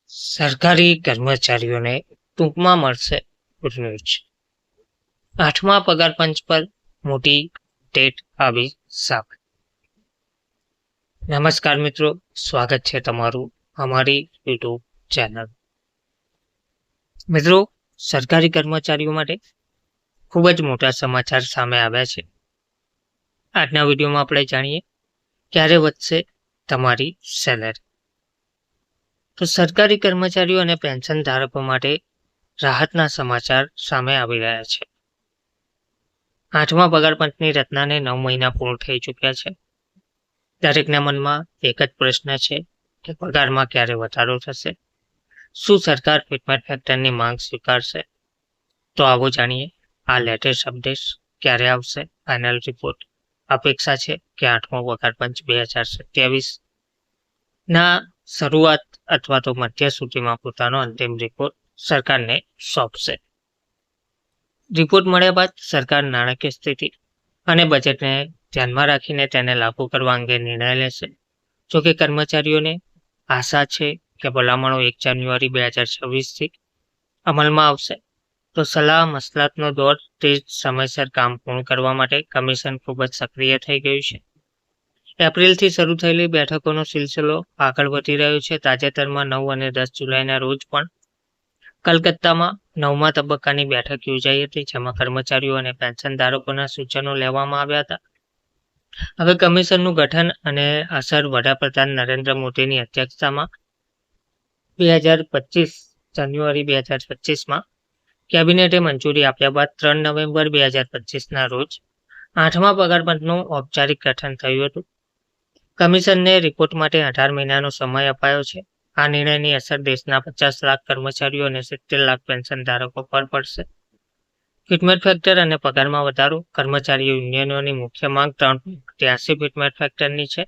સરકારી કર્મચારીઓને ટૂંકમાં મળશે ગુડ ન્યૂઝ. 8મા પગાર પંચ પર મોટી ડેટ આવી સામે. નમસ્કાર મિત્રો, સ્વાગત છે તમારું અમારી યુટ્યુબ ચેનલ. મિત્રો, સરકારી કર્મચારીઓ માટે ખૂબ જ મોટા સમાચાર સામે આવ્યા છે. આજના વિડીયોમાં આપણે જાણીએ ક્યારે વધશે તમારી સેલેરી. તો સરકારી કર્મચારીઓ અને પેન્શન ધારકો માટે રાહતના સમાચાર સામે આવી રહ્યા છે. 8મા પગાર પંચની રચનાને 9 મહિના પૂર્ણ થઈ ચૂક્યા છે. દરેકના મનમાં એક જ પ્રશ્ન છે કે પગારમાં ક્યારે વધારો થશે? શું સરકાર ફિટમેટ ફેક્ટરની માંગ સ્વીકારશે? તો આવો જાણીએ આ લેટેસ્ટ અપડેટ્સ ક્યારે આવશે. ફાઇનલ રિપોર્ટ અપેક્ષા છે કે 8મો પગાર પંચ 2027-23ના શરૂઆત અથવા તો મધ્ય સુધીમાં પોતાનો અંતિમ રિપોર્ટ સરકારને સોંપશે. રિપોર્ટ મળ્યા બાદ સરકાર નાણાકીય સ્થિતિ અને બજેટને ધ્યાનમાં રાખીને તેને લાગુ કરવા અંગે નિર્ણય લેશે. જોકે કર્મચારીઓને આશા છે કે ભલામણો 1 જાન્યુઆરી 2026થી અમલમાં આવશે. તો સલાહ મસલતનો દોર તે સમયસર કામ પૂર્ણ કરવા માટે કમિશન ખૂબ જ સક્રિય થઈ ગયું છે. એપ્રિલથી શરૂ થયેલી બેઠકોનો સિલસિલો આગળ વધી રહ્યો છે. તાજેતરમાં 9 અને 10 જુલાઈના રોજ પણ કલકત્તામાં 9મા તબક્કાની બેઠક યોજાઈ હતી, જેમાં કર્મચારીઓ અને પેન્શન ધારકોના સૂચનો લેવામાં આવ્યા હતા. હવે કમિશનનું ગઠન અને અસર વડાપ્રધાન નરેન્દ્ર મોદીની અધ્યક્ષતામાં જાન્યુઆરી 2025માં કેબિનેટે મંજૂરી આપ્યા બાદ 3 નવેમ્બર 2025ના રોજ 8મા પગાર પંચનું ઔપચારિક ગઠન થયું હતું. કમિશનને રિપોર્ટ માટે 18 મહિનાનો સમય અપાયો છે. આ નિર્ણયની અસર દેશના 50 લાખ કર્મચારીઓ અને 70 લાખ પેન્શન ધારકો પર પડશે. ફિટમેટ ફેક્ટર અને પગારમાં વધારો. કર્મચારી યુનિયનોની મુખ્ય માંગ 383 ફિટમેટ ફેક્ટરની છે.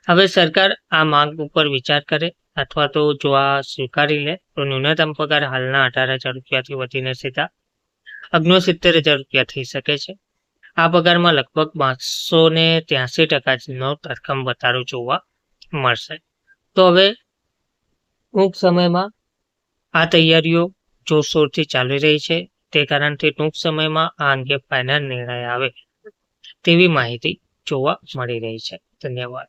હવે સરકાર આ માંગ ઉપર વિચાર કરે અથવા તો જો આ સ્વીકારી લે તો ન્યૂનતમ પગાર હાલના 18,000 રૂપિયાથી વધીને સીધા 69,000 રૂપિયા થઈ શકે છે. આ પગારમાં લગભગ 583%નો ધરખમ વધારો જોવા મળશે. તો હવે ટૂંક સમયમાં આ તૈયારીઓ જોરશોરથી ચાલી રહી છે. તે કારણથી ટૂંક સમયમાં આ અંગે ફાઇનલ નિર્ણય આવે તેવી માહિતી જોવા મળી રહી છે. ધન્યવાદ.